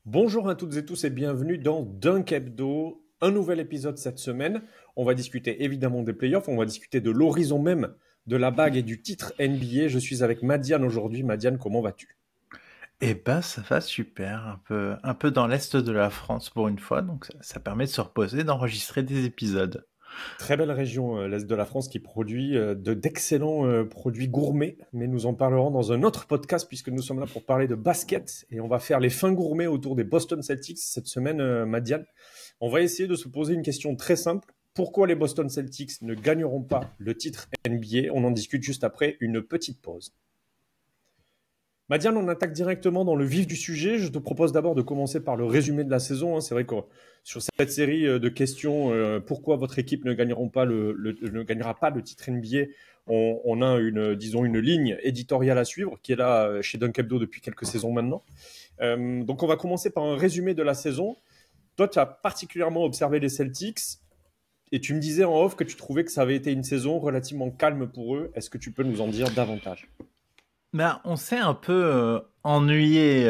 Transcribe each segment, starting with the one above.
Bonjour à toutes et tous et bienvenue dans Dunk Hebdo, un nouvel épisode cette semaine. On va discuter évidemment des playoffs, on va discuter de l'horizon même de la bague et du titre NBA. Je suis avec Madiane aujourd'hui. Madiane, comment vas-tu? Eh ben, ça va super, un peu dans l'est de la France pour une fois, donc ça permet de se reposer, d'enregistrer des épisodes. Très belle région, l'Est de la France, qui produit d'excellents produits gourmets, mais nous en parlerons dans un autre podcast puisque nous sommes là pour parler de basket et on va faire les fins gourmets autour des Boston Celtics cette semaine, Madiane. On va essayer de se poser une question très simple. Pourquoi les Boston Celtics ne gagneront pas le titre NBA? On en discute juste après une petite pause. Madiane, on attaque directement dans le vif du sujet. Je te propose d'abord de commencer par le résumé de la saison. C'est vrai que sur cette série de questions, pourquoi votre équipe ne ne gagnera pas le titre NBA, on a disons, une ligne éditoriale à suivre qui est là chez Dunk Hebdo depuis quelques saisons maintenant. Donc on va commencer par un résumé de la saison. Toi, tu as particulièrement observé les Celtics et tu me disais en off que tu trouvais que ça avait été une saison relativement calme pour eux. Est-ce que tu peux nous en dire davantage? Ben, on s'est un peu ennuyé,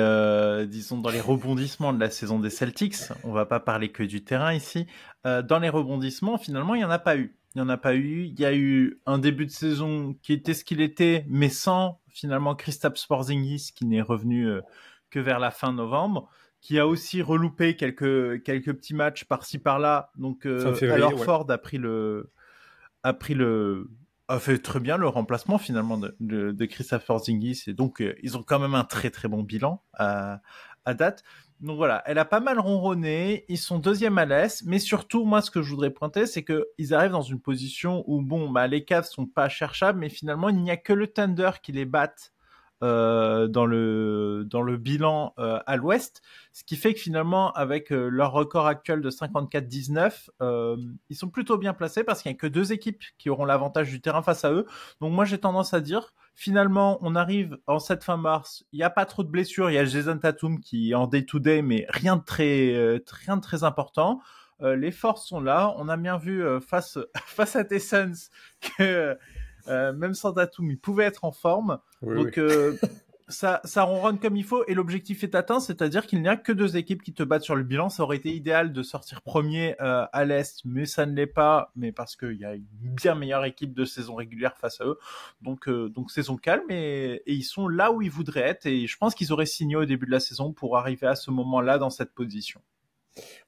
disons, dans les rebondissements de la saison des Celtics. On va pas parler que du terrain ici. Dans les rebondissements, finalement, il y en a pas eu. Il y en a pas eu. Il y a eu un début de saison qui était ce qu'il était, mais sans finalement Kristaps Porzingis qui n'est revenu que vers la fin novembre, qui a aussi reloupé quelques petits matchs par-ci par-là. Donc, Fin février, alors ouais. Ford a fait très bien le remplacement finalement de Kristaps Porzingis, et donc ils ont quand même un très très bon bilan à date. Donc voilà, elle a pas mal ronronné, ils sont deuxième à l'Est, mais surtout moi ce que je voudrais pointer, c'est que ils arrivent dans une position où bon bah les Cavs sont pas cherchables, mais finalement il n'y a que le Thunder qui les batte dans le bilan à l'Ouest, ce qui fait que finalement avec leur record actuel de 54-19, ils sont plutôt bien placés parce qu'il n'y a que deux équipes qui auront l'avantage du terrain face à eux. Donc moi j'ai tendance à dire finalement on arrive en cette fin mars, il n'y a pas trop de blessures, il y a Jason Tatum qui est en day-to-day mais rien de très important. Les forces sont là, on a bien vu face à tes Suns que même sans Tatum, il pouvait être en forme. Oui, oui. Donc ça ronronne comme il faut et l'objectif est atteint, c'est-à-dire qu'il n'y a que deux équipes qui te battent sur le bilan. Ça aurait été idéal de sortir premier à l'Est, mais ça ne l'est pas, mais parce qu'il y a une bien meilleure équipe de saison régulière face à eux. Donc saison calme et ils sont là où ils voudraient être et je pense qu'ils auraient signé au début de la saison pour arriver à ce moment-là dans cette position.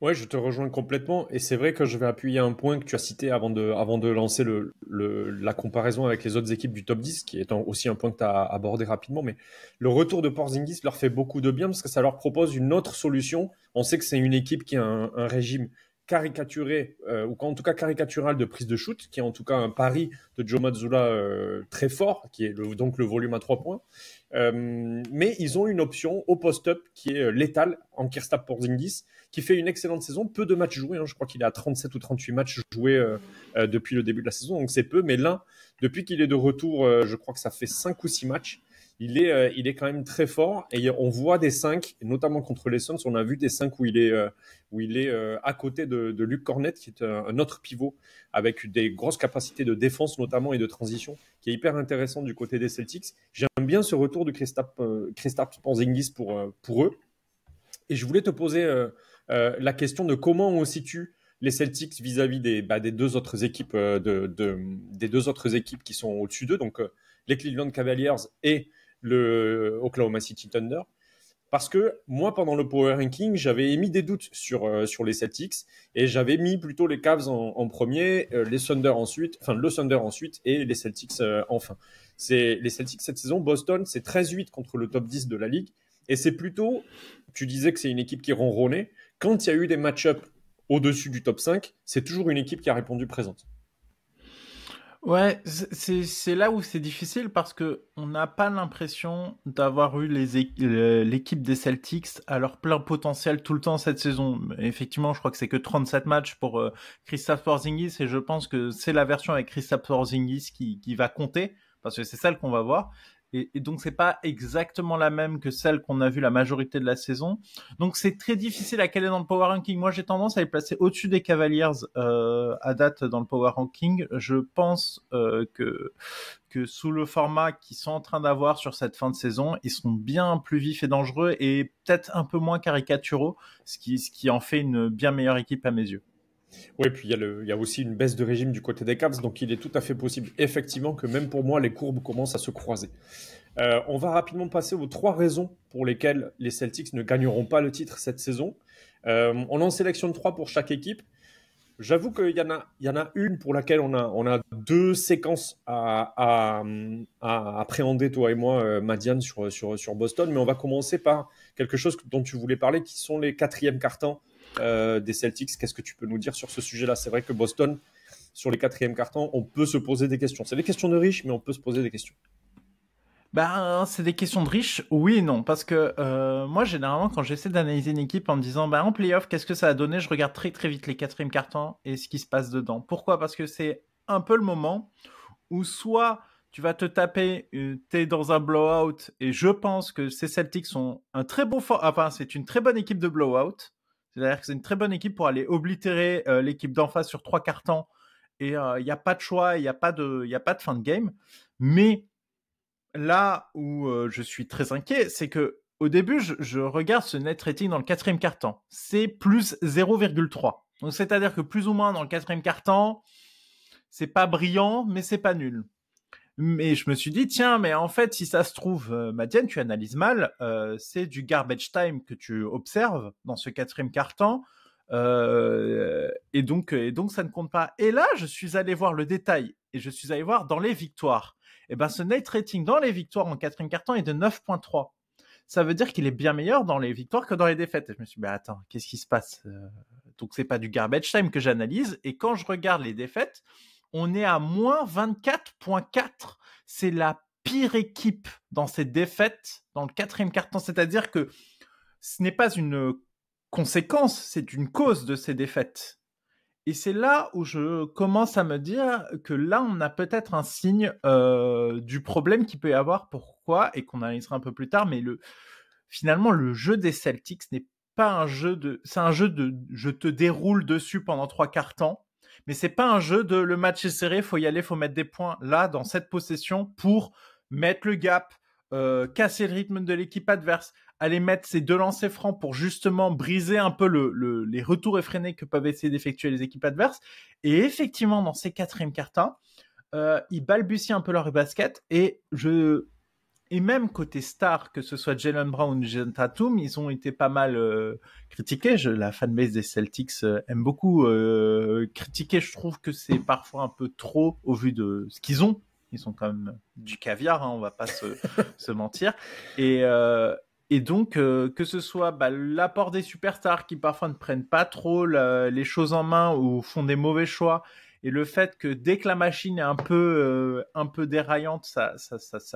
Ouais, je te rejoins complètement. Et c'est vrai que je vais appuyer un point que tu as cité avant de lancer la comparaison avec les autres équipes du top 10, qui est aussi un point que tu as abordé rapidement. Mais le retour de Porzingis leur fait beaucoup de bien parce que ça leur propose une autre solution. On sait que c'est une équipe qui a un régime caricaturé, ou en tout cas caricatural de prise de shoot, qui est en tout cas un pari de Joe Mazzulla très fort, qui est donc le volume à 3 points. Mais ils ont une option au post-up qui est létale en Kristaps Porzingis, qui fait une excellente saison, peu de matchs joués, hein. Je crois qu'il est à 37 ou 38 matchs joués depuis le début de la saison, donc c'est peu, mais là, depuis qu'il est de retour, je crois que ça fait 5 ou 6 matchs, il est quand même très fort, et on voit des 5, notamment contre les Suns, on a vu des 5 où il est à côté de Luke Cornett, qui est un autre pivot, avec des grosses capacités de défense notamment et de transition, qui est hyper intéressant du côté des Celtics. J'aime bien ce retour de Kristaps Porzingis pour eux. Et je voulais te poser la question de comment on situe les Celtics vis-à-vis des deux autres équipes des deux autres équipes qui sont au-dessus d'eux, donc les Cleveland Cavaliers et le Oklahoma City Thunder. Parce que moi, pendant le Power Ranking, j'avais émis des doutes sur les Celtics et j'avais mis plutôt les Cavs en premier, les Thunder ensuite, enfin le Thunder ensuite et les Celtics enfin. C'est les Celtics cette saison, Boston, c'est 13-8 contre le top 10 de la ligue et c'est plutôt, tu disais que c'est une équipe qui ronronnait. Quand il y a eu des match-ups au-dessus du top 5, c'est toujours une équipe qui a répondu présente. Ouais, c'est là où c'est difficile parce que on n'a pas l'impression d'avoir eu l'équipe des Celtics à leur plein potentiel tout le temps cette saison. Effectivement, je crois que c'est que 37 matchs pour Kristaps Porzingis et je pense que c'est la version avec Kristaps Porzingis qui va compter parce que c'est celle qu'on va voir. Et donc c'est pas exactement la même que celle qu'on a vue la majorité de la saison. Donc c'est très difficile à caler dans le power ranking. Moi j'ai tendance à les placer au-dessus des Cavaliers à date dans le power ranking. Je pense que sous le format qu'ils sont en train d'avoir sur cette fin de saison, ils seront bien plus vifs et dangereux et peut-être un peu moins caricaturaux, ce qui en fait une bien meilleure équipe à mes yeux. Oui, puis il y a aussi une baisse de régime du côté des Cavs, donc il est tout à fait possible, effectivement, que même pour moi, les courbes commencent à se croiser. On va rapidement passer aux 3 raisons pour lesquelles les Celtics ne gagneront pas le titre cette saison. On en sélectionne 3 pour chaque équipe. J'avoue qu'il y en a une pour laquelle on a 2 séquences à appréhender, toi et moi, Madiane, sur Boston. Mais on va commencer par quelque chose dont tu voulais parler, qui sont les 4e cartons des Celtics. Qu'est-ce que tu peux nous dire sur ce sujet-là? C'est vrai que Boston, sur les 4e cartons, on peut se poser des questions. C'est des questions de riches, mais on peut se poser des questions. Ben, c'est des questions de riches, oui et non, parce que moi généralement quand j'essaie d'analyser une équipe en me disant en playoff qu'est-ce que ça a donné, je regarde très très vite les 4e cartons et ce qui se passe dedans. Pourquoi? Parce que c'est un peu le moment où soit tu vas te taper, t'es dans un blowout et je pense que ces Celtics sont un très bon c'est une très bonne équipe de blowout. C'est-à-dire que c'est une très bonne équipe pour aller oblitérer l'équipe d'en face sur 3 cartons et il n'y a pas de choix, il n'y a pas de fin de game. Mais là où je suis très inquiet, c'est que au début, je regarde ce net rating dans le 4e quart-temps. C'est plus 0,3. Donc c'est-à-dire que plus ou moins dans le 4e quart-temps, c'est pas brillant, mais c'est pas nul. Mais je me suis dit, tiens, mais en fait, si ça se trouve, Madiane, tu analyses mal, c'est du garbage time que tu observes dans ce 4e quart-temps. Et donc ça ne compte pas. Et là, je suis allé voir le détail et je suis allé voir dans les victoires. Et ben, ce net rating dans les victoires en 4e quart-temps est de 9,3. Ça veut dire qu'il est bien meilleur dans les victoires que dans les défaites. Et je me suis dit, attends, qu'est-ce qui se passe? Donc c'est pas du garbage time que j'analyse. Et quand je regarde les défaites, on est à moins 24,4. C'est la pire équipe dans ces défaites dans le 4e quart-temps. C'est-à-dire que ce n'est pas une conséquence, c'est une cause de ces défaites. Et c'est là où je commence à me dire que là, on a peut-être un signe du problème qu'il peut y avoir. Pourquoi? Et qu'on analysera un peu plus tard. Mais finalement, le jeu des Celtics n'est pas un jeu de... C'est un jeu de... Je te déroule dessus pendant 3 quarts-temps. Mais c'est pas un jeu de le match est serré, faut y aller, faut mettre des points là, dans cette possession, pour mettre le gap, casser le rythme de l'équipe adverse, aller mettre ces 2 lancers francs pour justement briser un peu les retours effrénés que peuvent essayer d'effectuer les équipes adverses. Et effectivement, dans ces 4e quart-temps, ils balbutient un peu leur basket et même côté star, que ce soit Jaylen Brown ou Jason Tatum, ils ont été pas mal critiqués. La fanbase des Celtics aime beaucoup critiquer. Je trouve que c'est parfois un peu trop au vu de ce qu'ils ont. Ils sont quand même du caviar, hein, on va pas se mentir. Et donc, que ce soit l'apport des superstars qui parfois ne prennent pas trop les choses en main ou font des mauvais choix, et le fait que dès que la machine est un peu déraillante, ça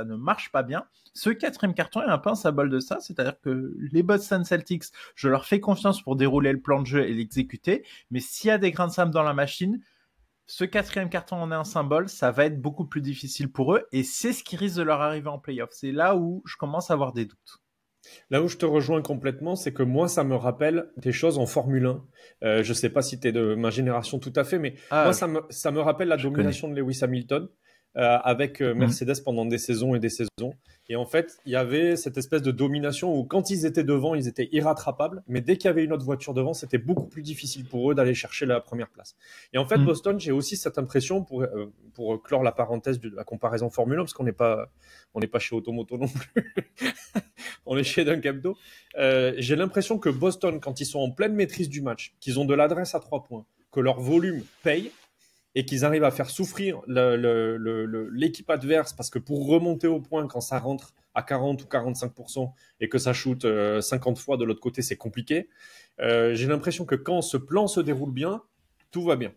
ne marche pas bien. Ce 4e carton est un peu un symbole de ça, c'est-à-dire que les Boston Celtics, je leur fais confiance pour dérouler le plan de jeu et l'exécuter, mais s'il y a des grains de sable dans la machine, ce 4e carton en est un symbole, ça va être beaucoup plus difficile pour eux, et c'est ce qui risque de leur arriver en playoff. C'est là où je commence à avoir des doutes. Là où je te rejoins complètement, c'est que moi, ça me rappelle des choses en Formule 1. Je ne sais pas si tu es de ma génération tout à fait, mais moi, ça me rappelle la domination de Lewis Hamilton avec Mercedes pendant des saisons et des saisons. Et en fait, il y avait cette espèce de domination où quand ils étaient devant, ils étaient irrattrapables, mais dès qu'il y avait une autre voiture devant, c'était beaucoup plus difficile pour eux d'aller chercher la première place. Et en fait, Boston, j'ai aussi cette impression, pour clore la parenthèse de la comparaison Formule 1, parce qu'on n'est pas chez Automoto non plus, on est chez Dunkabdo. J'ai l'impression que Boston, quand ils sont en pleine maîtrise du match, qu'ils ont de l'adresse à 3 points, que leur volume paye, et qu'ils arrivent à faire souffrir l'équipe adverse, parce que pour remonter au point quand ça rentre à 40 ou 45% et que ça shoot 50 fois de l'autre côté, c'est compliqué. J'ai l'impression que quand ce plan se déroule bien, tout va bien.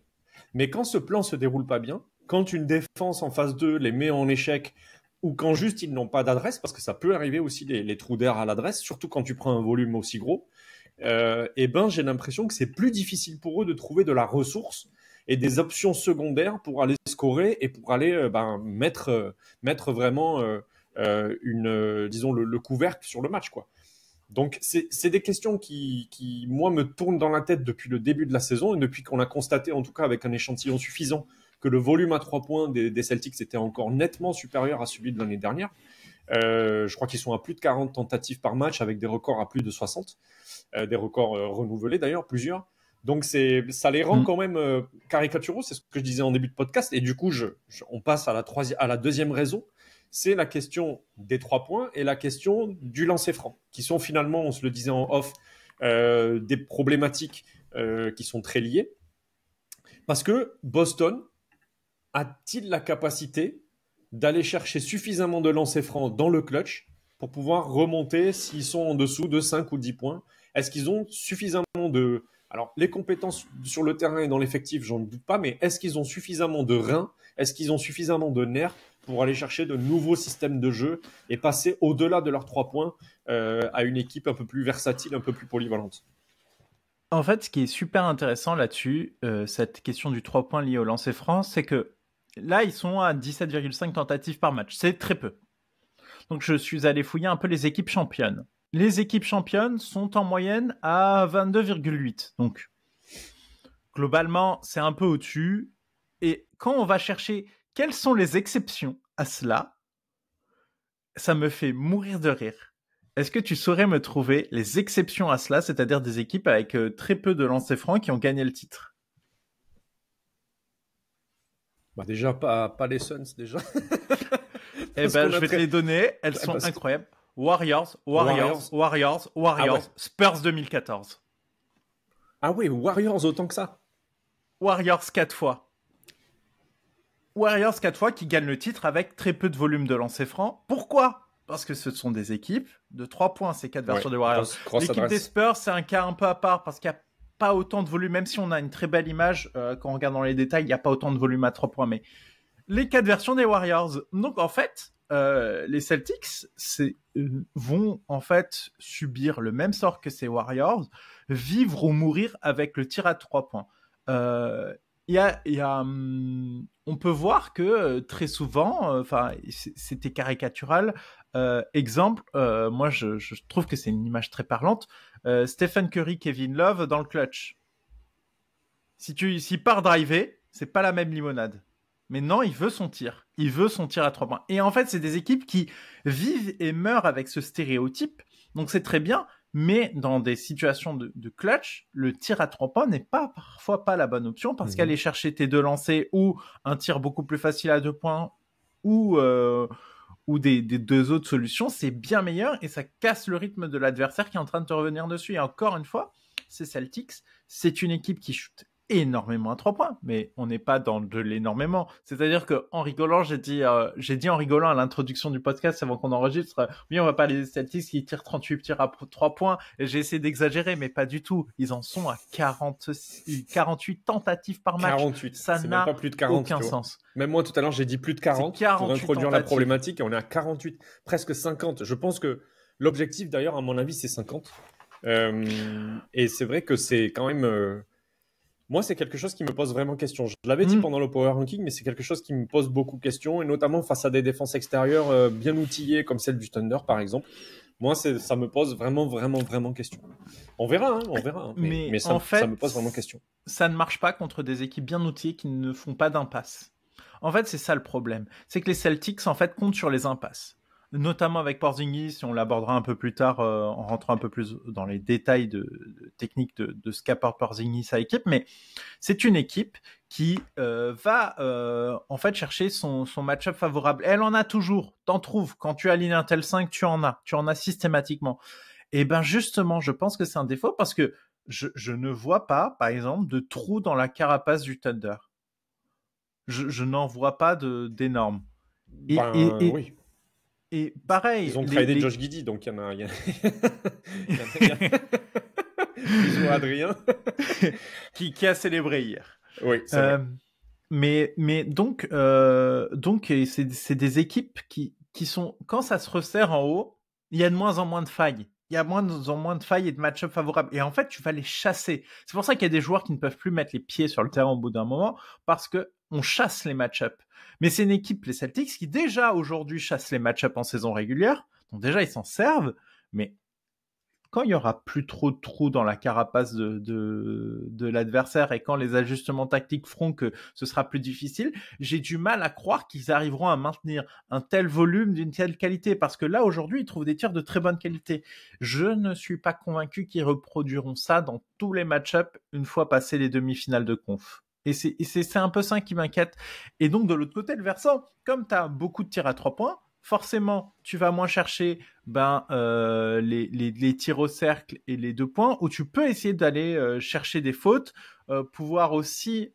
Mais quand ce plan se déroule pas bien, quand une défense en phase 2 les met en échec, ou quand juste ils n'ont pas d'adresse, parce que ça peut arriver aussi les trous d'air à l'adresse, surtout quand tu prends un volume aussi gros, j'ai l'impression que c'est plus difficile pour eux de trouver de la ressource et des options secondaires pour aller scorer et pour aller mettre vraiment disons, le couvercle sur le match, quoi. Donc, c'est des questions qui, moi, me tournent dans la tête depuis le début de la saison et depuis qu'on a constaté, en tout cas avec un échantillon suffisant, que le volume à 3 points des Celtics était encore nettement supérieur à celui de l'année dernière. Je crois qu'ils sont à plus de 40 tentatives par match avec des records à plus de 60, des records renouvelés d'ailleurs, plusieurs. Donc, ça les rend quand même caricaturaux, c'est ce que je disais en début de podcast. Et du coup, on passe à la deuxième raison. C'est la question des 3 points et la question du lancer franc, qui sont finalement, on se le disait en off, des problématiques qui sont très liées. Parce que Boston a-t-il la capacité d'aller chercher suffisamment de lancers francs dans le clutch pour pouvoir remonter s'ils sont en dessous de 5 ou 10 points? Est-ce qu'ils ont suffisamment de... Alors, les compétences sur le terrain et dans l'effectif, j'en doute pas, mais est-ce qu'ils ont suffisamment de reins? Est-ce qu'ils ont suffisamment de nerfs pour aller chercher de nouveaux systèmes de jeu et passer au-delà de leurs 3 points à une équipe un peu plus versatile, un peu plus polyvalente? En fait, ce qui est super intéressant là-dessus, cette question du 3 points lié au lancer franc, c'est que là, ils sont à 17,5 tentatives par match. C'est très peu. Donc, je suis allé fouiller un peu les équipes championnes. Les équipes championnes sont en moyenne à 22,8. Donc, globalement, c'est un peu au-dessus. Et quand on va chercher quelles sont les exceptions à cela, ça me fait mourir de rire. Est-ce que tu saurais me trouver les exceptions à cela, c'est-à-dire des équipes avec très peu de lancers francs qui ont gagné le titre? Bah déjà, pas les Suns, déjà. Eh ben, je vais te les donner. Elles sont incroyables. Warriors, Spurs 2014. Ah oui, Warriors autant que ça. Warriors 4 fois. Warriors 4 fois qui gagnent le titre avec très peu de volume de lancers francs. Pourquoi? Parce que ce sont des équipes de 3 points, ces 4 versions des Warriors. L'équipe des Spurs, c'est un cas un peu à part parce qu'il n'y a pas autant de volume, même si on a une très belle image, quand on regarde dans les détails, il n'y a pas autant de volume à 3 points. Mais les 4 versions des Warriors. Donc en fait, les Celtics vont en fait subir le même sort que ces Warriors, vivre ou mourir avec le tir à 3 points. On peut voir que très souvent, c'était caricatural. Exemple, moi je trouve que c'est une image très parlante. Stephen Curry, Kevin Love dans le clutch. S'il part driver, c'est pas la même limonade. Mais non, il veut son tir. Il veut son tir à 3 points. Et en fait, c'est des équipes qui vivent et meurent avec ce stéréotype. Donc c'est très bien. Mais dans des situations de clutch, le tir à 3 points n'est parfois pas la bonne option parce qu'aller chercher tes 2 lancers ou un tir beaucoup plus facile à 2 points ou des 2 autres solutions, c'est bien meilleur et ça casse le rythme de l'adversaire qui est en train de te revenir dessus. Et encore une fois, c'est Celtics, c'est une équipe qui chute énormément à 3 points, mais on n'est pas dans de l'énormément. C'est-à-dire que en rigolant, j'ai dit en rigolant à l'introduction du podcast avant qu'on enregistre, oui, on va parler des Celtics qui tirent 38 tirs à 3 points, et j'ai essayé d'exagérer, mais pas du tout. Ils en sont à 48 tentatives par match. 48, ça c'est n'a même pas plus de 40, aucun sens. Même moi, tout à l'heure, j'ai dit plus de 40 pour introduire tentatives. La problématique, et on est à 48, presque 50. Je pense que l'objectif, d'ailleurs, à mon avis, c'est 50. Et c'est vrai que c'est quand même... Moi, c'est quelque chose qui me pose vraiment question. Je l'avais dit pendant le Power Ranking, mais c'est quelque chose qui me pose beaucoup de questions, et notamment face à des défenses extérieures bien outillées, comme celle du Thunder, par exemple. Moi, ça me pose vraiment question. On verra, hein, mais ça me pose vraiment question. Ça ne marche pas contre des équipes bien outillées qui ne font pas d'impasse. En fait, c'est ça le problème. C'est que les Celtics, en fait, comptent sur les impasses. Notamment avec Porzingis, on l'abordera un peu plus tard en rentrant un peu plus dans les détails techniques de ce qu'apporte Porzingis à l'équipe, mais c'est une équipe qui va en fait chercher son match-up favorable. Et elle en a toujours, t'en trouves. Quand tu alignes un tel 5, tu en as systématiquement. Et ben justement, je pense que c'est un défaut parce que je ne vois pas, par exemple, de trou dans la carapace du Thunder. Je n'en vois pas d'énormes. Oui. Et pareil. Ils ont tradé Josh Giddey, donc il y en a. Ils ont Adrien. qui a célébré hier. Oui, c'est vrai. Mais donc c'est des équipes qui sont, quand ça se resserre en haut, il y a de moins en moins de failles. Il y a moins en moins de failles et de match-up favorables. Et en fait, tu vas les chasser. C'est pour ça qu'il y a des joueurs qui ne peuvent plus mettre les pieds sur le terrain au bout d'un moment, parce que on chasse les match-up. Mais c'est une équipe, les Celtics, qui déjà aujourd'hui chasse les match-up en saison régulière. Donc déjà, ils s'en servent. Mais quand il y aura plus trop de trous dans la carapace de l'adversaire et quand les ajustements tactiques feront que ce sera plus difficile, j'ai du mal à croire qu'ils arriveront à maintenir un tel volume d'une telle qualité, parce que là, aujourd'hui, ils trouvent des tirs de très bonne qualité. Je ne suis pas convaincu qu'ils reproduiront ça dans tous les match-ups une fois passé les demi-finales de conf. Et c'est un peu ça qui m'inquiète. Et donc, de l'autre côté, le versant, comme tu as beaucoup de tirs à 3 points, forcément, tu vas moins chercher les tirs au cercle et les 2 points, où tu peux essayer d'aller chercher des fautes, pouvoir aussi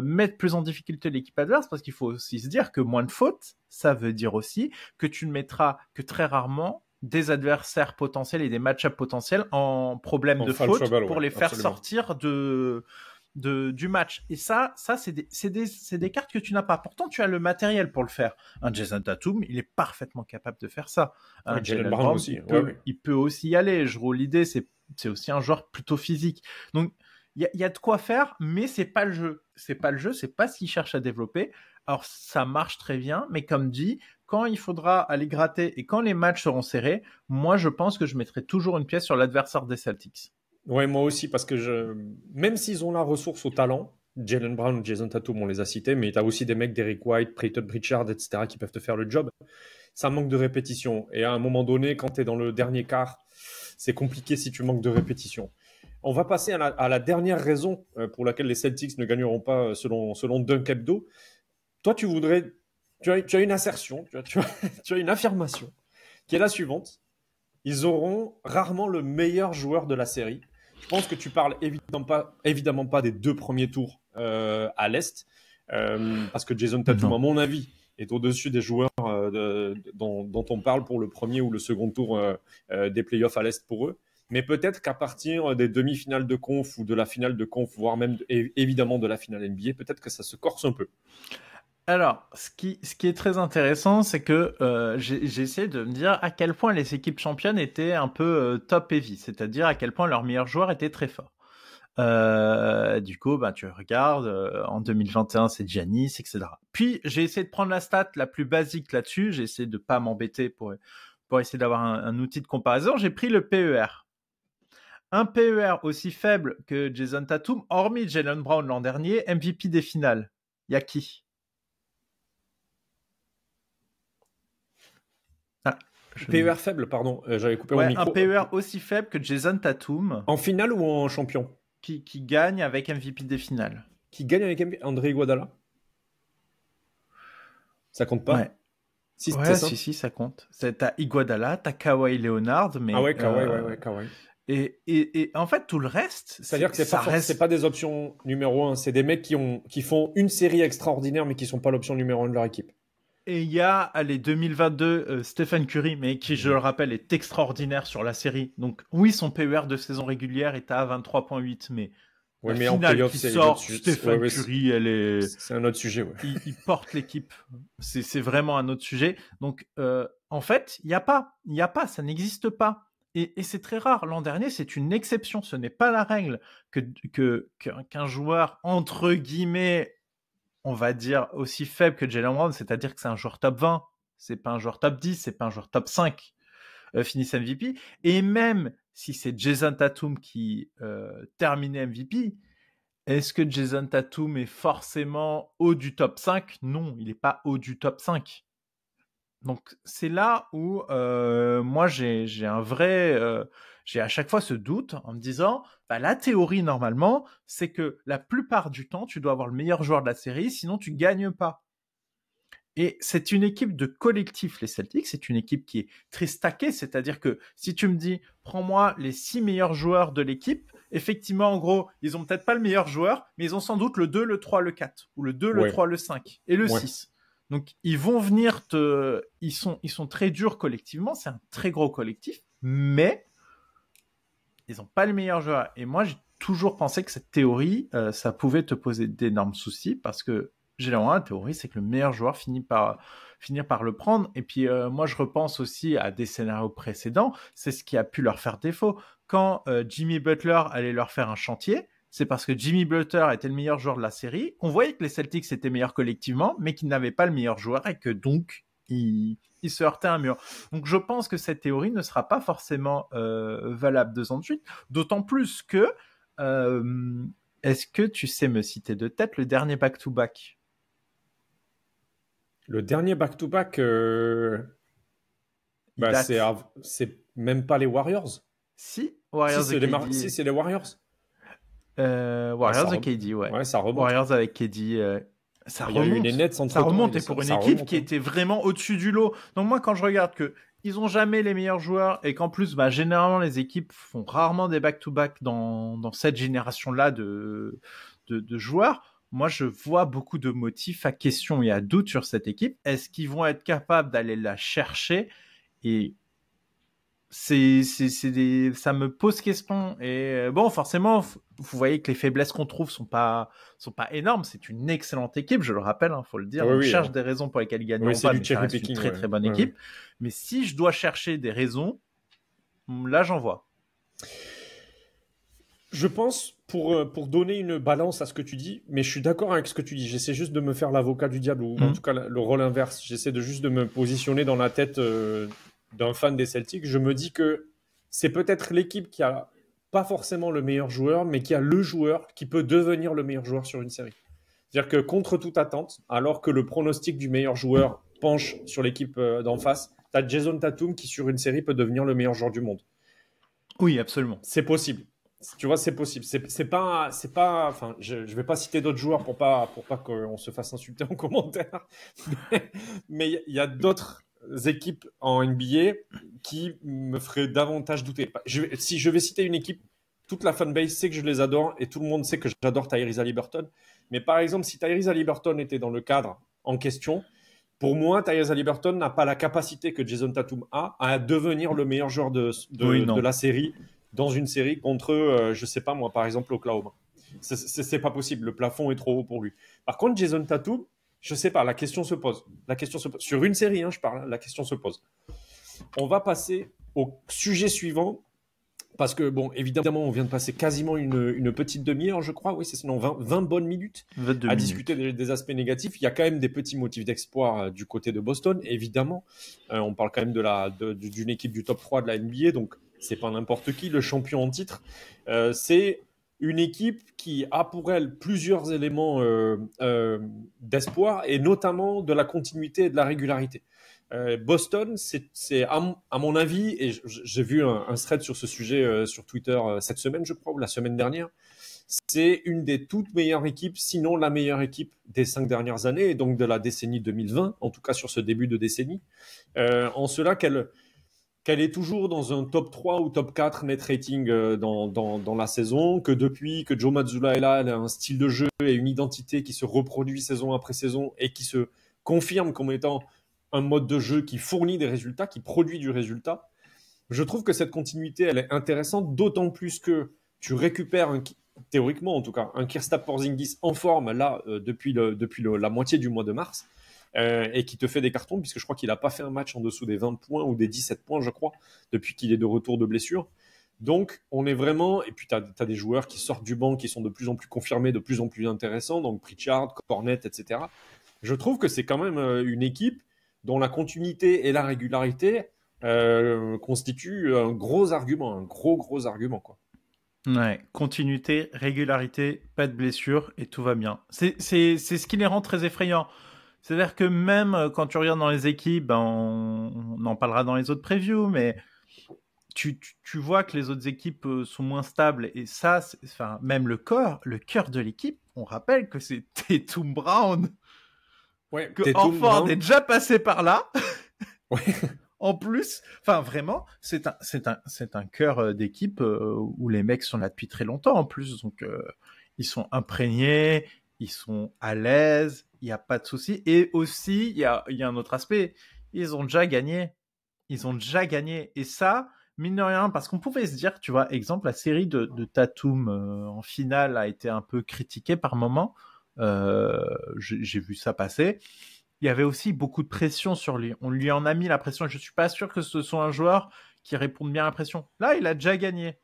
mettre plus en difficulté l'équipe adverse, parce qu'il faut aussi se dire que moins de fautes, ça veut dire aussi que tu ne mettras que très rarement des adversaires potentiels et des match-ups potentiels en problème de faute pour les faire sortir du match. Et ça c'est des cartes que tu n'as pas. Pourtant, tu as le matériel pour le faire. Un Jason Tatum, il est parfaitement capable de faire ça. Un Jaylen Brown aussi. Il peut aussi y aller. Je roule l'idée, c'est aussi un joueur plutôt physique. Donc, il y a de quoi faire, mais c'est pas le jeu. C'est pas ce qu'il cherche à développer. Alors, ça marche très bien, mais comme dit, quand il faudra aller gratter et quand les matchs seront serrés, moi, je pense que je mettrai toujours une pièce sur l'adversaire des Celtics. Ouais, moi aussi, parce que même s'ils ont la ressource au talent, Jaylen Brown, Jason Tatum, on les a cités, mais tu as aussi des mecs, Derrick White, Peyton Pritchard, etc., qui peuvent te faire le job. Ça manque de répétition. Et à un moment donné, quand tu es dans le dernier quart, c'est compliqué si tu manques de répétition. On va passer à la dernière raison pour laquelle les Celtics ne gagneront pas selon Dunk Hebdo. Toi, tu as une assertion, tu as une affirmation qui est la suivante. Ils auront rarement le meilleur joueur de la série. Je pense que tu parles évidemment pas des 2 premiers tours à l'Est, parce que Jason Tatum, à mon avis, est au-dessus des joueurs dont on parle pour le premier ou le second tour des playoffs à l'Est pour eux. Mais peut-être qu'à partir des demi-finales de conf ou de la finale de conf, voire même évidemment de la finale NBA, peut-être que ça se corse un peu. Alors, ce qui est très intéressant, c'est que j'ai essayé de me dire à quel point les équipes championnes étaient un peu top heavy, c'est-à-dire à quel point leurs meilleurs joueurs étaient très forts. Du coup, tu regardes, en 2021, c'est Giannis, etc. Puis, j'ai essayé de prendre la stat la plus basique là-dessus. J'ai essayé de pas m'embêter pour essayer d'avoir un outil de comparaison. J'ai pris le PER. Un PER aussi faible que Jason Tatum, hormis Jaylen Brown l'an dernier, MVP des finales. Il y a qui? PER faible, pardon, j'avais coupé mon micro. Un PER aussi faible que Jason Tatum. En finale ou en champion? Qui gagne avec MVP des finales. Qui gagne avec André Iguodala? Ça compte pas? Ouais. Si, ça compte. T'as Iguodala, t'as Kawhi Leonard, mais... Ah ouais, Kawhi. Et en fait, tout le reste... C'est-à-dire que c'est pas des options numéro 1, c'est des mecs qui font une série extraordinaire, mais qui sont pas l'option numéro 1 de leur équipe. Et il y a, 2022, Stephen Curry, mais qui, je le rappelle, est extraordinaire sur la série. Donc, oui, son PER de saison régulière est à 23,8, mais ouais, la mais finale en playoff, qui sort, Stephen Curry, elle est... C'est un autre sujet, ouais. Il porte l'équipe. C'est vraiment un autre sujet. Donc, en fait, il y a pas, ça n'existe pas. Et c'est très rare. L'an dernier, c'est une exception. Ce n'est pas la règle qu'un joueur, entre guillemets, on va dire, aussi faible que Jaylen Brown, c'est-à-dire que c'est un joueur top 20, c'est pas un joueur top 10, c'est pas un joueur top 5, finisse MVP. Et même si c'est Jason Tatum qui terminait MVP, est-ce que Jason Tatum est forcément haut du top 5? Non, il n'est pas haut du top 5. Donc, c'est là où moi, j'ai à chaque fois ce doute en me disant, la théorie, normalement, c'est que la plupart du temps, tu dois avoir le meilleur joueur de la série, sinon tu gagnes pas. Et c'est une équipe de collectif, les Celtics. C'est une équipe qui est très stackée, c'est-à-dire que si tu me dis, prends-moi les 6 meilleurs joueurs de l'équipe, effectivement, en gros, ils ont peut-être pas le meilleur joueur, mais ils ont sans doute le 2, le 3, le 4, ou le 2, le 3, le 5, et le 6. Donc, ils vont venir ils sont très durs collectivement. C'est un très gros collectif, mais ils n'ont pas les meilleurs joueurs. Et moi, j'ai toujours pensé que cette théorie, ça pouvait te poser d'énormes soucis parce que, généralement, la théorie, c'est que le meilleur joueur finit par le prendre. Et puis, moi, je repense aussi à des scénarios précédents. C'est ce qui a pu leur faire défaut. Quand Jimmy Butler allait leur faire un chantier, c'est parce que Jimmy Butler était le meilleur joueur de la série, qu'on voyait que les Celtics étaient meilleurs collectivement, mais qu'ils n'avaient pas le meilleur joueur et que donc ils se heurtaient à un mur. Donc je pense que cette théorie ne sera pas forcément valable 2 ans de suite, d'autant plus que est-ce que tu sais me citer de tête le dernier back-to-back? Le dernier back-to-back, c'est même pas les Warriors. Si, Warriors si, et KD. Si, c'est les Warriors. Warriors et KD, ouais. Ouais, ça remonte. Warriors avec KD, ça remonte. Il y a eu les Nets entre ça remonte, et pour une équipe qui était vraiment au-dessus du lot. Donc moi, quand je regarde que ils ont jamais les meilleurs joueurs et qu'en plus, généralement, les équipes font rarement des back-to-back dans cette génération-là de joueurs. Moi, je vois beaucoup de motifs à question et à doute sur cette équipe. Est-ce qu'ils vont être capables d'aller la chercher? Et ça me pose question. Et bon, forcément, vous voyez que les faiblesses qu'on trouve sont pas énormes. C'est une excellente équipe, je le rappelle, faut le dire. On cherche des raisons pour lesquelles ils gagnent pas, mais ça reste une très très bonne équipe. Mais si je dois chercher des raisons, là j'en vois. Je pense, pour donner une balance à ce que tu dis, mais je suis d'accord avec ce que tu dis. J'essaie juste de me faire l'avocat du diable, ou en tout cas le rôle inverse. J'essaie juste de me positionner dans la tête d'un fan des Celtics. Je me dis que c'est peut-être l'équipe qui a pas forcément le meilleur joueur, mais qui a le joueur qui peut devenir le meilleur joueur sur une série. C'est-à-dire que contre toute attente, alors que le pronostic du meilleur joueur penche sur l'équipe d'en face, tu as Jason Tatum qui sur une série peut devenir le meilleur joueur du monde. Oui, absolument. C'est possible. Tu vois, c'est possible. C'est pas. Enfin, je vais pas citer d'autres joueurs pour pas qu'on se fasse insulter en commentaire. Mais il y a d'autres équipes en NBA qui me feraient davantage douter. Si je vais citer une équipe, toute la fanbase sait que je les adore et tout le monde sait que j'adore Tyrese Haliburton. Mais par exemple, si Tyrese Haliburton était dans le cadre en question, pour moi, Tyrese Haliburton n'a pas la capacité que Jason Tatum a à devenir le meilleur joueur de la série dans une série contre, je sais pas moi, par exemple, Oklahoma. C'est pas possible. Le plafond est trop haut pour lui. Par contre, Jason Tatum, je sais pas, la question se pose. Sur une série, je parle, la question se pose. On va passer au sujet suivant. Parce que, bon, évidemment, on vient de passer quasiment une petite demi-heure, je crois. Oui, c'est sinon 20 bonnes minutes à discuter des aspects négatifs. Il y a quand même des petits motifs d'espoir du côté de Boston, évidemment. On parle quand même d'une équipe du top 3 de la NBA, donc c'est pas n'importe qui, le champion en titre. C'est une équipe qui a pour elle plusieurs éléments d'espoir, et notamment de la continuité et de la régularité. Boston, c'est à mon avis, et j'ai vu un thread sur ce sujet sur Twitter cette semaine, je crois, ou la semaine dernière, c'est une des toutes meilleures équipes, sinon la meilleure équipe des 5 dernières années, et donc de la décennie 2020, en tout cas sur ce début de décennie, en cela qu'elle est toujours dans un top 3 ou top 4 net rating dans la saison, que depuis que Joe Mazzulla est là, elle a un style de jeu et une identité qui se reproduit saison après saison et qui se confirme comme étant un mode de jeu qui fournit des résultats, qui produit du résultat. Je trouve que cette continuité, elle est intéressante, d'autant plus que tu récupères, théoriquement en tout cas, un Kristaps Porzingis en forme là depuis la moitié du mois de mars, et qui te fait des cartons, puisque je crois qu'il n'a pas fait un match en dessous des 20 points ou des 17 points, je crois, depuis qu'il est de retour de blessure. Donc, on est vraiment... Et puis, tu as des joueurs qui sortent du banc, qui sont de plus en plus confirmés, de plus en plus intéressants, donc Pritchard, Cornet, etc. Je trouve que c'est quand même une équipe dont la continuité et la régularité constituent un gros argument, un gros argument, quoi. Ouais, continuité, régularité, pas de blessure et tout va bien. C'est ce qui les rend très effrayants. C'est-à-dire que même quand tu regardes dans les équipes, on en parlera dans les autres previews, mais tu vois que les autres équipes sont moins stables, et ça, même le cœur de l'équipe, on rappelle que c'est Tatum Brown. Ouais, que Horford est déjà passé par là. Ouais. En plus, vraiment, c'est un cœur d'équipe où les mecs sont là depuis très longtemps en plus, donc ils sont imprégnés, ils sont à l'aise, il n'y a pas de souci. Et aussi, il y a un autre aspect, ils ont déjà gagné, et ça, mine de rien, parce qu'on pouvait se dire, tu vois, exemple, la série de Tatum en finale a été un peu critiquée par moments. J'ai vu ça passer. Il y avait aussi beaucoup de pression sur lui. On lui en a mis la pression. Je suis pas sûr que ce soit un joueur qui réponde bien à la pression. Là, il a déjà gagné.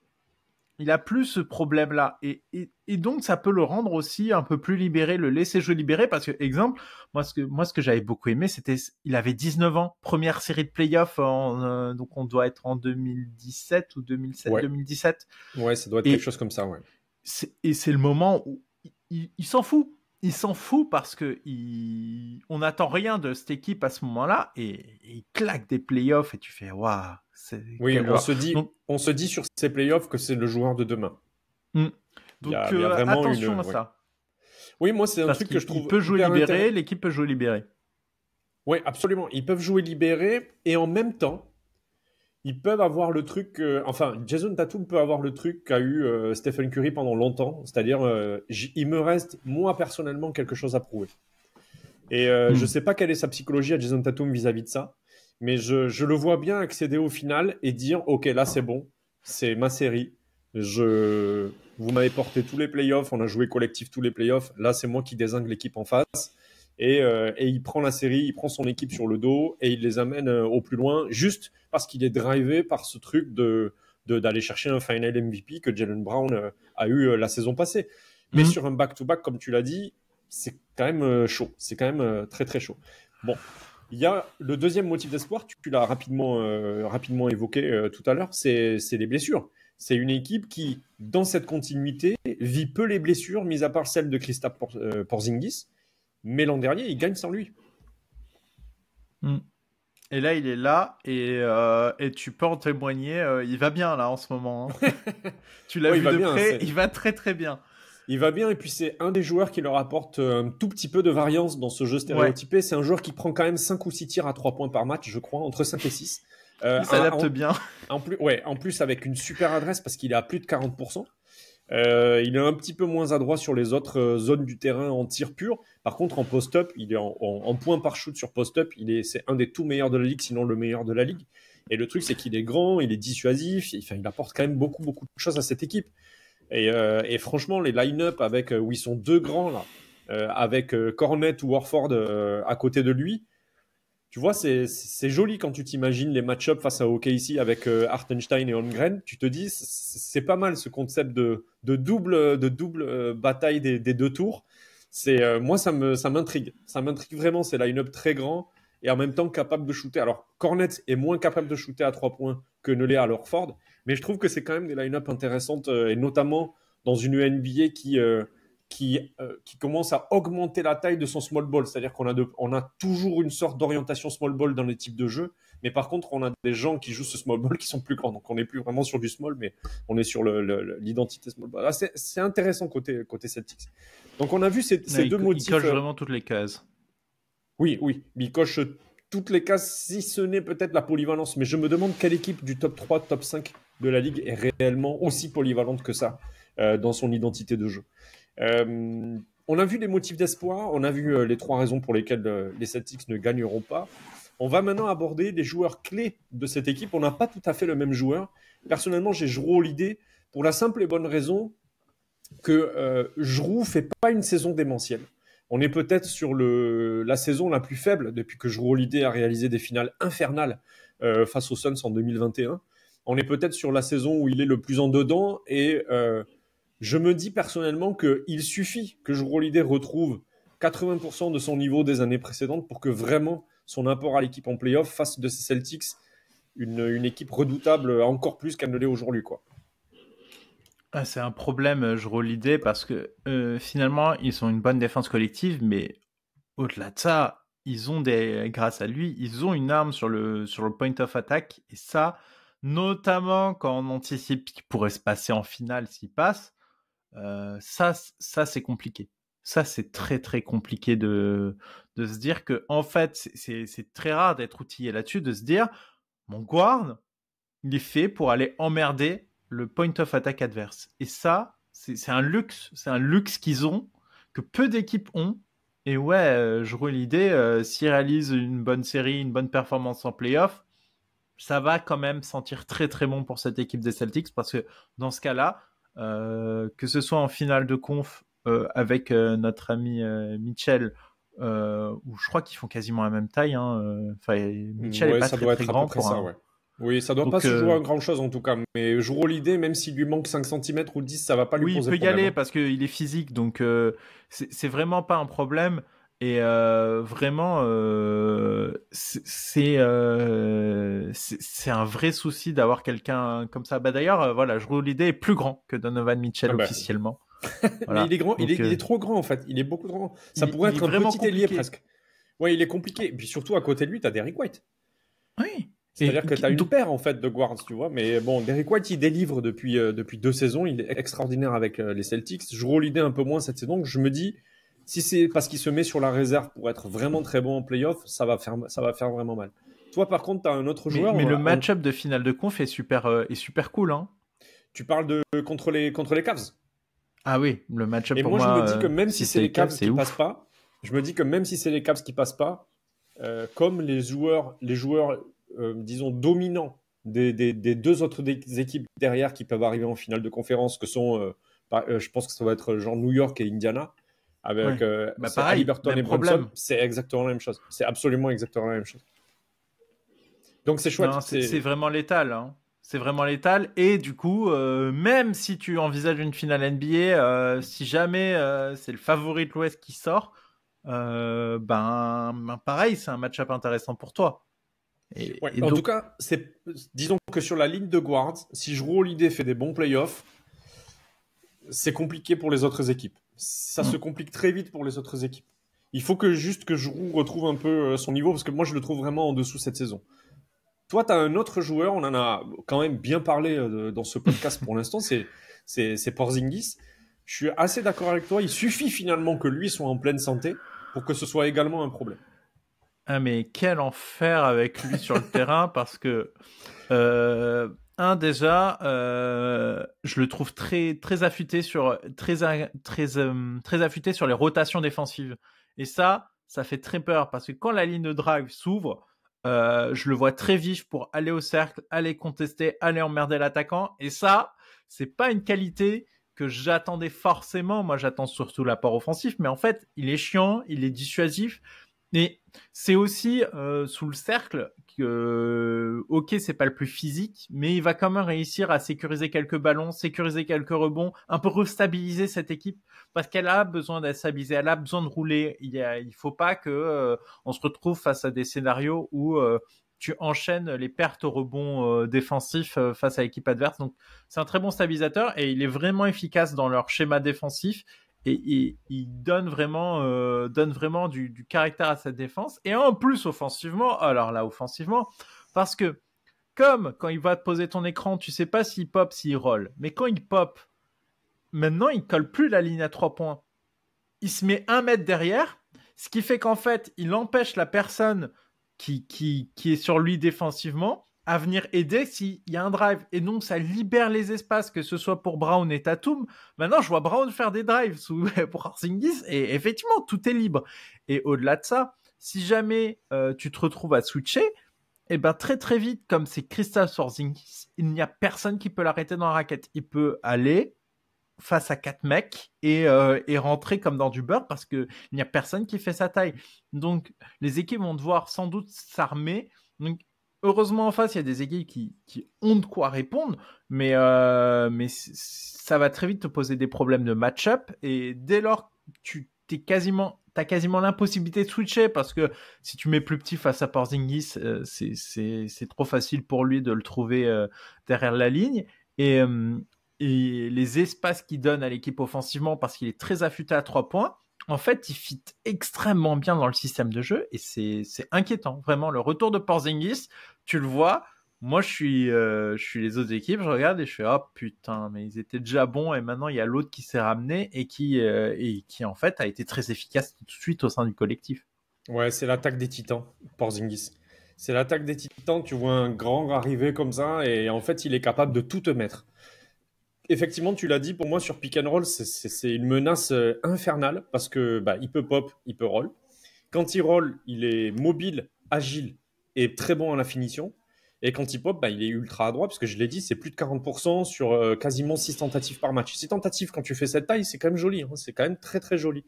Il a plus ce problème-là. Et donc, ça peut le rendre aussi un peu plus libéré, le laisser jouer libéré. Parce que, exemple, moi, ce que j'avais beaucoup aimé, c'était, il avait 19 ans, première série de playoffs, donc on doit être en 2017 ou 2007, Ouais. 2017. Ouais, ça doit être quelque chose comme ça, ouais. Et c'est le moment où il s'en fout. Il s'en fout parce que on n'attend rien de cette équipe à ce moment-là et il claque des playoffs et tu fais waouh. Oui, on se dit sur ces playoffs que c'est le joueur de demain. Donc il y a vraiment attention à ça. Oui, moi c'est un parce truc que je trouve. Il peut jouer libéré, l'équipe peut jouer libéré. Oui, absolument. Ils peuvent jouer libéré et en même temps, ils peuvent avoir le truc. Enfin, Jason Tatum peut avoir le truc qu'a eu Stephen Curry pendant longtemps, c'est-à-dire il me reste moi personnellement quelque chose à prouver. Et je sais pas quelle est sa psychologie à Jason Tatum vis-à-vis de ça, mais je le vois bien accéder au final et dire ok, là c'est bon, c'est ma série. Vous m'avez porté tous les playoffs, on a joué collectif tous les playoffs. Là, c'est moi qui dézingue l'équipe en face. Et il prend la série, il prend son équipe sur le dos et il les amène au plus loin, juste parce qu'il est drivé par ce truc d'aller chercher un final MVP que Jaylen Brown a eu la saison passée. Mais sur un back-to-back, comme tu l'as dit, c'est quand même chaud. C'est quand même très très chaud. Bon, il y a le deuxième motif d'espoir, tu l'as rapidement évoqué tout à l'heure, c'est les blessures. C'est une équipe qui, dans cette continuité, vit peu les blessures, mis à part celle de Kristaps Porzingis. Mais l'an dernier, il gagne sans lui. Et là, il est là et tu peux en témoigner. Il va bien là en ce moment. Hein. Tu l'as vu de près. Il va très très bien. Il va bien et puis c'est un des joueurs qui leur apporte un tout petit peu de variance dans ce jeu stéréotypé. Ouais. C'est un joueur qui prend quand même 5 ou 6 tirs à 3 points par match, je crois, entre 5 et 6. Il s'adapte bien. En plus avec une super adresse parce qu'il est à plus de 40%. Il est un petit peu moins adroit sur les autres zones du terrain en tir pur. Par contre, en post-up, il est en points par shoot sur post-up. C'est un des tout meilleurs de la ligue, sinon le meilleur de la ligue. Et le truc, c'est qu'il est grand, il est dissuasif. Il apporte quand même beaucoup de choses à cette équipe. Et franchement, les line-up où ils sont deux grands là, avec Cornet ou Horford à côté de lui. Tu vois, c'est joli quand tu t'imagines les match-ups face à OKC avec Hartenstein et Holmgren. Tu te dis, c'est pas mal ce concept de double bataille des deux tours. Moi, ça m'intrigue. Ça m'intrigue vraiment. C'est line-up très grand et en même temps capable de shooter. Alors, Cornet est moins capable de shooter à 3 points que ne l'est à Horford, mais je trouve que c'est quand même des line-up intéressantes et notamment dans une NBA qui commence à augmenter la taille de son small ball. C'est-à-dire on a toujours une sorte d'orientation small ball dans les types de jeux, mais par contre, on a des gens qui jouent ce small ball qui sont plus grands. Donc, on n'est plus vraiment sur du small, mais on est sur l'identité small ball. C'est intéressant côté Celtics. Donc, on a vu ces deux motifs. Il coche vraiment toutes les cases. Oui. Il coche toutes les cases, si ce n'est peut-être la polyvalence. Mais je me demande quelle équipe du top 3, top 5 de la ligue est réellement aussi polyvalente que ça dans son identité de jeu. On a vu les motifs d'espoir, on a vu les 3 raisons pour lesquelles les Celtics ne gagneront pas. On va maintenant aborder les joueurs clés de cette équipe. On n'a pas tout à fait le même joueur. Personnellement, j'ai Jrue Holiday pour la simple et bonne raison que Jrue fait pas une saison démentielle. On est peut-être sur la saison la plus faible depuis que Jrue Holiday a réalisé des finales infernales face aux Suns en 2021. On est peut-être sur la saison où il est le plus en dedans et je me dis personnellement qu'il suffit que Jrue Holiday retrouve 80% de son niveau des années précédentes pour que vraiment son apport à l'équipe en play-off fasse de ces Celtics une équipe redoutable encore plus qu'elle ne l'est aujourd'hui, quoi. Ah, c'est un problème, Jrue Holiday, parce que finalement, ils ont une bonne défense collective, mais au-delà de ça, grâce à lui, ils ont une arme sur le point of attack, et ça, notamment quand on anticipe ce qui pourrait se passer en finale s'il passe, ça c'est compliqué. Ça, c'est très très compliqué de se dire que, en fait, c'est très rare d'être outillé là-dessus, de se dire, mon guard, il est fait pour aller emmerder le point of attack adverse. Et ça, c'est un luxe qu'ils ont, que peu d'équipes ont. Et ouais, Jrue Holiday, s'il réalise une bonne série, une bonne performance en playoff, ça va quand même sentir très très bon pour cette équipe des Celtics, parce que dans ce cas-là, que ce soit en finale de conf avec notre ami Mitchell, où je crois qu'ils font quasiment la même taille. Mitchell est pas très très grand pour ça, ouais. Oui, ça doit pas se jouer à grand chose en tout cas. Mais Jrue Holiday, même s'il lui manque 5 cm ou 10, ça va pas lui poser problème. Oui, il peut y aller parce qu'il est physique, donc c'est vraiment pas un problème. Et vraiment, c'est un vrai souci d'avoir quelqu'un comme ça. Bah d'ailleurs, voilà, Jrue Holiday est plus grand que Donovan Mitchell officiellement. Voilà. Mais il est grand, donc, il est trop grand en fait. Il est beaucoup trop grand. Ça pourrait être un petit ailier presque. Ouais, il est compliqué. Et puis surtout à côté de lui, t'as Derrick White. Oui. C'est-à-dire que tu as une paire en fait de guards, tu vois. Mais bon, Derrick White, il délivre depuis 2 saisons. Il est extraordinaire avec les Celtics. Jrue Holiday un peu moins cette saison. Donc je me dis, si c'est parce qu'il se met sur la réserve pour être vraiment très bon en playoff, ça va faire vraiment mal. Toi, par contre, tu as un autre joueur. Mais le match-up de finale de conf est super cool. Hein. Tu parles contre les Cavs. Ah oui, le match-up pour moi. Et moi, je me dis que même si c'est les Cavs qui passent pas, comme les joueurs disons, dominants des 2 autres équipes derrière qui peuvent arriver en finale de conférence, que sont, je pense que ça va être genre New York et Indiana, avec Haliburton et Brunson, c'est exactement la même chose. C'est absolument exactement la même chose. Donc c'est chouette. Non, c'est vraiment létal. Hein. C'est vraiment létal. Et du coup, même si tu envisages une finale NBA, si jamais c'est le favori de l'Ouest qui sort, pareil, c'est un match-up intéressant pour toi. En tout cas, disons que sur la ligne de guards, si Jrue Holiday fait des bons playoffs, c'est compliqué pour les autres équipes. Ça se complique très vite pour les autres équipes. Il faut que Jrue retrouve un peu son niveau, parce que moi, je le trouve vraiment en dessous cette saison. Toi, tu as un autre joueur, on en a quand même bien parlé dans ce podcast pour l'instant, c'est Porzingis. Je suis assez d'accord avec toi, il suffit finalement que lui soit en pleine santé pour que ce soit également un problème. Ah mais quel enfer avec lui sur le terrain, parce que déjà, je le trouve très affûté sur affûté sur les rotations défensives. Et ça fait très peur, parce que quand la ligne de drive s'ouvre, je le vois très vif pour aller au cercle, aller contester, aller emmerder l'attaquant. Et ça, c'est pas une qualité que j'attendais forcément. Moi, j'attends surtout l'apport offensif, mais en fait, il est chiant, il est dissuasif. Et c'est aussi sous le cercle que, ok, c'est pas le plus physique, mais il va quand même réussir à sécuriser quelques ballons, sécuriser quelques rebonds, un peu restabiliser cette équipe, parce qu'elle a besoin d'être stabilisée, elle a besoin de rouler. Il faut pas que on se retrouve face à des scénarios où tu enchaînes les pertes au rebond défensif face à l'équipe adverse. Donc c'est un très bon stabilisateur et il est vraiment efficace dans leur schéma défensif. Et il donne vraiment du caractère à cette défense. Et en plus, offensivement, parce que comme quand il va te poser ton écran, tu sais pas s'il pop, s'il roll. Mais quand il pop, maintenant, il colle plus la ligne à 3 points. Il se met 1 mètre derrière, ce qui fait qu'en fait, il empêche la personne qui est sur lui défensivement à venir aider s'il y a un drive. Et donc, ça libère les espaces, que ce soit pour Brown et Tatum. Maintenant, je vois Brown faire des drives pour Porzingis, et effectivement, tout est libre. Et au-delà de ça, si jamais tu te retrouves à switcher, très très vite, comme c'est Kristaps Porzingis, il n'y a personne qui peut l'arrêter dans la raquette. Il peut aller face à 4 mecs et rentrer comme dans du beurre, parce qu'il n'y a personne qui fait sa taille. Donc, les équipes vont devoir sans doute s'armer. Donc, heureusement, en face, il y a des équipes qui ont de quoi répondre, mais ça va très vite te poser des problèmes de match-up. Et dès lors, t'as quasiment l'impossibilité de switcher, parce que si tu mets plus petit face à Porzingis, c'est trop facile pour lui de le trouver derrière la ligne. Et les espaces qu'il donne à l'équipe offensivement, parce qu'il est très affûté à 3 points, en fait, il fit extrêmement bien dans le système de jeu, et c'est inquiétant. Vraiment, le retour de Porzingis, tu le vois. Moi, je suis les autres équipes, je regarde et je fais oh putain, mais ils étaient déjà bons, et maintenant il y a l'autre qui s'est ramené et qui en fait a été très efficace tout de suite au sein du collectif. Ouais, c'est l'attaque des Titans, Porzingis. C'est l'attaque des Titans. Tu vois un grand arriver comme ça, et en fait, il est capable de tout te mettre. Effectivement, tu l'as dit, pour moi, sur pick and roll, c'est une menace infernale, parce que il peut pop, il peut roll. Quand il roll, il est mobile, agile et très bon à la finition. Et quand il pop, il est ultra adroit, parce que je l'ai dit, c'est plus de 40% sur quasiment 6 tentatives par match. 6 tentatives, quand tu fais cette taille, c'est quand même joli. Hein, c'est quand même très très joli.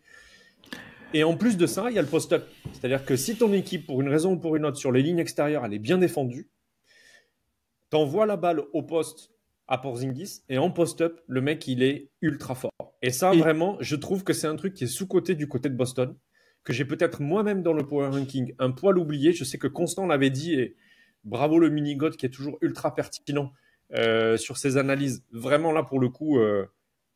Et en plus de ça, il y a le post-up. C'est-à-dire que si ton équipe, pour une raison ou pour une autre, sur les lignes extérieures, elle est bien défendue, t'envoies la balle au poste à Porzingis et en post-up, le mec, il est ultra fort. Et ça, vraiment, je trouve que c'est un truc qui est sous-coté du côté de Boston, que j'ai peut-être moi-même dans le Power Ranking un poil oublié. Je sais que Constant l'avait dit et bravo le mini-god qui est toujours ultra pertinent sur ses analyses. Vraiment, là, pour le coup,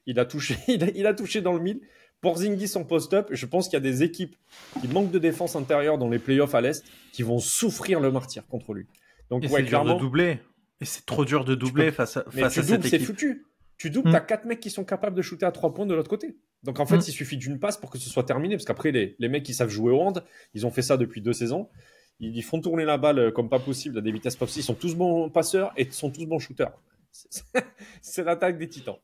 il a touché, il a touché dans le mille. Porzingis en post-up, je pense qu'il y a des équipes qui manquent de défense intérieure dans les playoffs à l'Est qui vont souffrir le martyr contre lui. Donc, et c'est dur de doubler. Et c'est trop dur de doubler face à cette équipe. C'est foutu. Tu doubles, t'as 4 mecs qui sont capables de shooter à 3 points de l'autre côté. Donc en fait, il suffit d'une passe pour que ce soit terminé. Parce qu'après, les mecs qui savent jouer au hand, ils ont fait ça depuis 2 saisons. Ils font tourner la balle comme pas possible à des vitesses pas possibles. Ils sont tous bons passeurs et sont tous bons shooters. C'est l'attaque des Titans.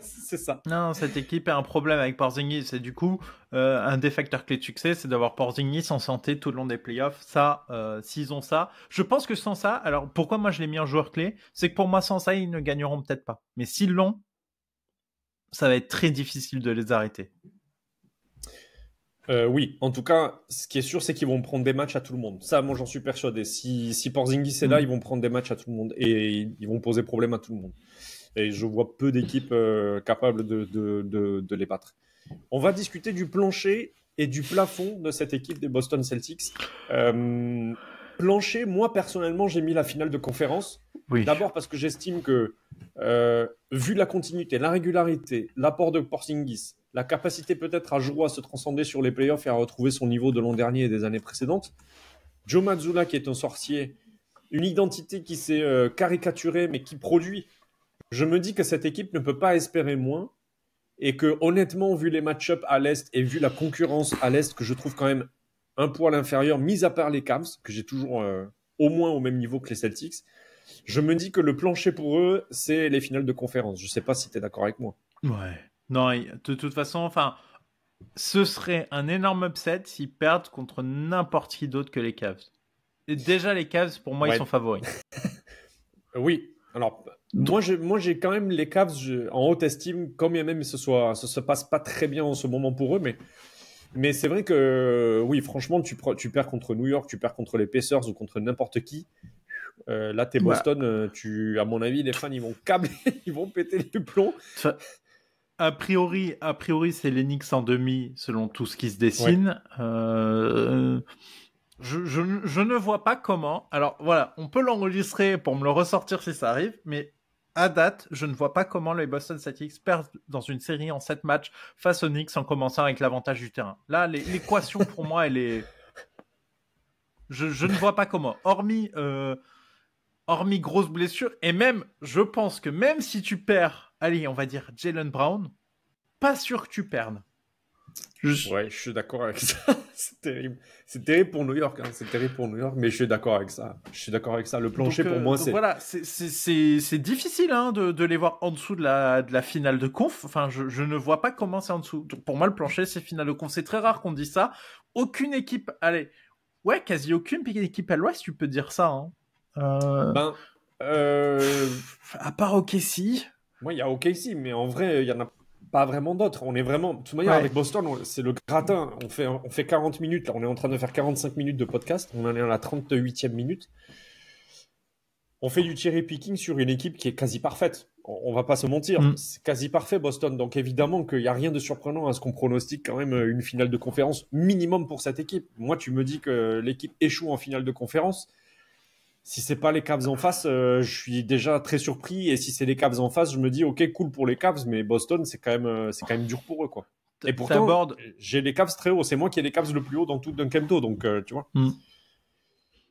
C'est ça. Non, cette équipe a un problème avec Porzingis. Et du coup, un des facteurs clés de succès, c'est d'avoir Porzingis en santé tout le long des playoffs. Ça, s'ils ont ça, je pense que sans ça, alors pourquoi moi je l'ai mis en joueur clé, c'est que pour moi sans ça, ils ne gagneront peut-être pas. Mais s'ils l'ont, ça va être très difficile de les arrêter. Oui, en tout cas, ce qui est sûr, c'est qu'ils vont prendre des matchs à tout le monde. Ça, moi, j'en suis persuadé. Si Porzingis est là, ils vont prendre des matchs à tout le monde et ils vont poser problème à tout le monde. Et je vois peu d'équipes capables de les battre. On va discuter du plancher et du plafond de cette équipe des Boston Celtics. Plancher, moi, personnellement, j'ai mis la finale de conférence. Oui. D'abord parce que j'estime que, vu la continuité, la régularité, l'apport de Porzingis, la capacité peut-être à jouer, à se transcender sur les playoffs et à retrouver son niveau de l'an dernier et des années précédentes. Joe Mazzulla qui est un sorcier, une identité qui s'est caricaturée mais qui produit. Je me dis que cette équipe ne peut pas espérer moins et que honnêtement, vu les match-ups à l'Est et vu la concurrence à l'Est que je trouve quand même un poil inférieur, mis à part les Cavs, que j'ai toujours au moins au même niveau que les Celtics, je me dis que le plancher pour eux, c'est les finales de conférence. Je ne sais pas si tu es d'accord avec moi. Ouais. Non, de toute façon, enfin, ce serait un énorme upset s'ils perdent contre n'importe qui d'autre que les Cavs. Et déjà, les Cavs, pour moi, ils sont favoris. Oui. Alors, moi, j'ai quand même les Cavs en haute estime, quand bien même ça se passe pas très bien en ce moment pour eux, mais c'est vrai que, oui, franchement, tu perds contre New York, tu perds contre les Pacers ou contre n'importe qui. Là, t'es Boston, à mon avis, les fans, ils vont câbler, ils vont péter les plombs. A priori, c'est les Knicks en demi, selon tout ce qui se dessine. Ouais. Je ne vois pas comment. Alors voilà, on peut l'enregistrer pour me le ressortir si ça arrive, mais à date, je ne vois pas comment les Boston Celtics perdent dans une série en 7 matchs face aux Knicks en commençant avec l'avantage du terrain. Là, l'équation pour moi, elle est... Je ne vois pas comment. Hormis grosse blessure, et même, je pense que même si tu perds, allez, on va dire Jaylen Brown, pas sûr que tu perdes. Ouais, je suis d'accord avec ça. C'est terrible. C'est terrible pour New York. Hein. C'est terrible pour New York, mais je suis d'accord avec ça. Le plancher pour moi, c'est... Voilà, c'est difficile hein, de les voir en dessous de la finale de conf. Enfin, je ne vois pas comment c'est en dessous. Donc, pour moi, le plancher, c'est finale de conf. C'est très rare qu'on dise ça. Aucune équipe... Allez, ouais, quasi aucune équipe à l'Ouest, tu peux dire ça. Hein. À part OKC. Moi, il y a OKC, mais en vrai, il y en a pas vraiment d'autres. On est vraiment, de toute manière, avec Boston, c'est le gratin. On fait 40 minutes. Là, on est en train de faire 45 minutes de podcast. On en est à la 38e minute. On fait du cherry picking sur une équipe qui est quasi parfaite. On va pas se mentir. C'est quasi parfait, Boston. Donc, évidemment qu'il n'y a rien de surprenant à ce qu'on pronostique quand même une finale de conférence minimum pour cette équipe. Moi, tu me dis que l'équipe échoue en finale de conférence. Si c'est pas les Cavs en face, je suis déjà très surpris. Et si c'est les Cavs en face, je me dis ok, cool pour les Cavs, mais Boston, c'est quand même dur pour eux, quoi. Et pourtant, j'ai les Cavs très haut. C'est moi qui ai les Cavs le plus haut dans tout Dunkemto, donc tu vois.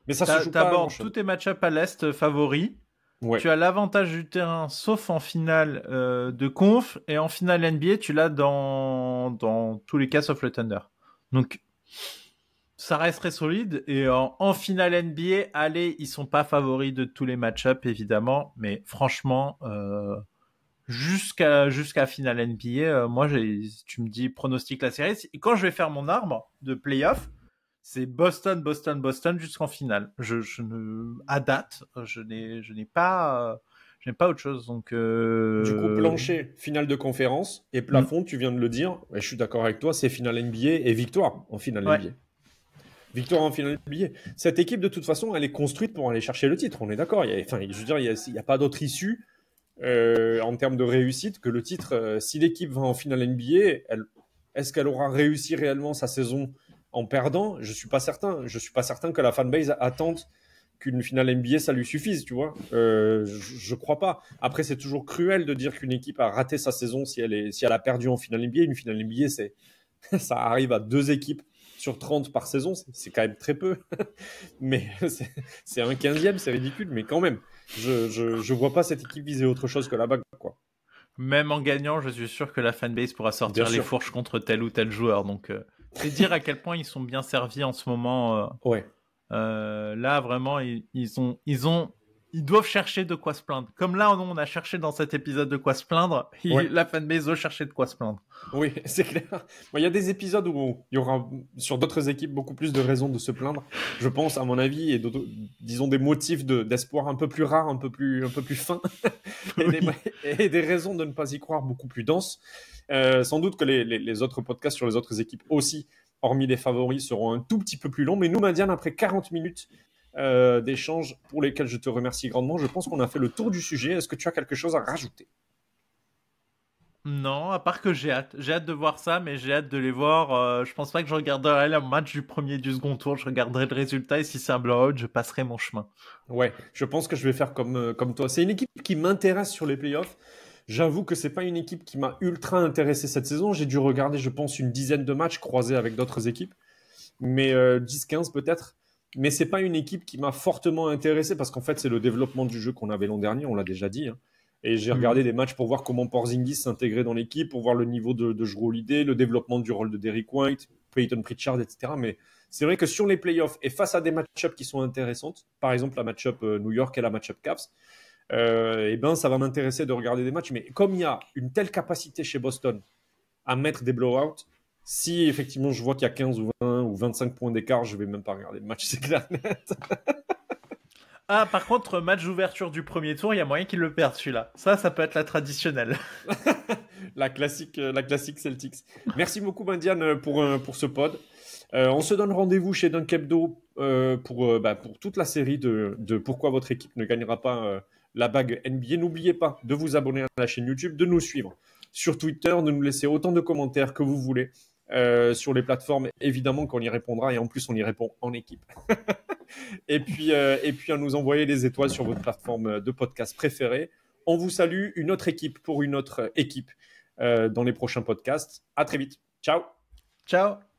Mais ça se joue pas. T'abordes tous tes match-ups à l'Est favoris. Ouais. Tu as l'avantage du terrain, sauf en finale de conf, et en finale NBA, tu l'as dans tous les cas sauf le Thunder. Donc ça reste très solide. Et en finale NBA, allez, ils sont pas favoris de tous les match-ups, évidemment. Mais franchement, jusqu'à finale NBA, moi, tu me dis pronostic la série. Et quand je vais faire mon arbre de playoff, c'est Boston jusqu'en finale. À date, je n'ai pas autre chose. Donc, du coup, plancher, finale de conférence, et plafond, tu viens de le dire. Et je suis d'accord avec toi, c'est finale NBA et victoire en finale NBA. victoire en finale NBA. Cette équipe, de toute façon, elle est construite pour aller chercher le titre. On est d'accord. Enfin, je veux dire, il n'y a pas d'autre issue en termes de réussite que le titre. Si l'équipe va en finale NBA, est-ce qu'elle aura réussi réellement sa saison en perdant? Je suis pas certain. Je suis pas certain que la fanbase attende qu'une finale NBA ça lui suffise, tu vois. Je crois pas. Après, c'est toujours cruel de dire qu'une équipe a raté sa saison si elle a perdu en finale NBA. Une finale NBA, ça arrive à 2 équipes sur 30 par saison, c'est quand même très peu. Mais c'est un 15e, c'est ridicule, mais quand même, je vois pas cette équipe viser autre chose que la bague, quoi. Même en gagnant, je suis sûr que la fanbase pourra sortir les fourches contre tel ou tel joueur. Donc, c'est dire à quel point ils sont bien servis en ce moment. Ouais. Là, vraiment, ils doivent chercher de quoi se plaindre. Comme là, on a cherché dans cet épisode de quoi se plaindre, la fanbase doit chercher de quoi se plaindre. Oui, c'est clair. Il y a des épisodes où il y aura sur d'autres équipes beaucoup plus de raisons de se plaindre, je pense, à mon avis, et disons des motifs d'espoir un peu plus rares, un peu plus fins, et des raisons de ne pas y croire beaucoup plus denses. Sans doute que les autres podcasts sur les autres équipes aussi, hormis les favoris, seront un tout petit peu plus longs. Mais nous, Madiane, après 40 minutes d'échange pour lesquels je te remercie grandement, je pense qu'on a fait le tour du sujet. Est-ce que tu as quelque chose à rajouter? Non, à part que j'ai hâte. J'ai hâte de voir ça, mais j'ai hâte de les voir. Je pense pas que je regarderai le match du premier et du second tour. Je regarderai le résultat et si c'est un blowout, je passerai mon chemin. Ouais, je pense que je vais faire comme toi. C'est une équipe qui m'intéresse sur les playoffs. J'avoue que c'est pas une équipe qui m'a ultra intéressé cette saison. J'ai dû regarder, je pense, une dizaine de matchs croisés avec d'autres équipes, mais 10-15 peut-être. Mais c'est pas une équipe qui m'a fortement intéressé parce qu'en fait, c'est le développement du jeu qu'on avait l'an dernier, on l'a déjà dit. Hein. Et j'ai regardé des matchs pour voir comment Porzingis s'intégrait dans l'équipe, pour voir le niveau de Jrue Holiday, le développement du rôle de Derrick White, Peyton Pritchard, etc. Mais c'est vrai que sur les playoffs et face à des match-ups qui sont intéressantes, par exemple la match-up New York et la match-up Cavs, et ben ça va m'intéresser de regarder des matchs. Mais comme il y a une telle capacité chez Boston à mettre des blowouts, si effectivement je vois qu'il y a 15 ou 20 ou 25 points d'écart, je vais même pas regarder le match, c'est clair net. Ah, par contre, match d'ouverture du premier tour, il y a moyen qu'ils le perdent celui-là. Ça peut être la traditionnelle. la classique Celtics. Merci beaucoup, Mandiane, pour ce pod. On se donne rendez-vous chez Dunk Hebdo pour toute la série de pourquoi votre équipe ne gagnera pas la bague NBA. N'oubliez pas de vous abonner à la chaîne YouTube, de nous suivre sur Twitter, de nous laisser autant de commentaires que vous voulez sur les plateformes. Évidemment qu'on y répondra et en plus on y répond en équipe. et puis à nous envoyer des étoiles sur votre plateforme de podcast préférée. On vous salue, une autre équipe pour une autre équipe dans les prochains podcasts. À très vite. Ciao. Ciao.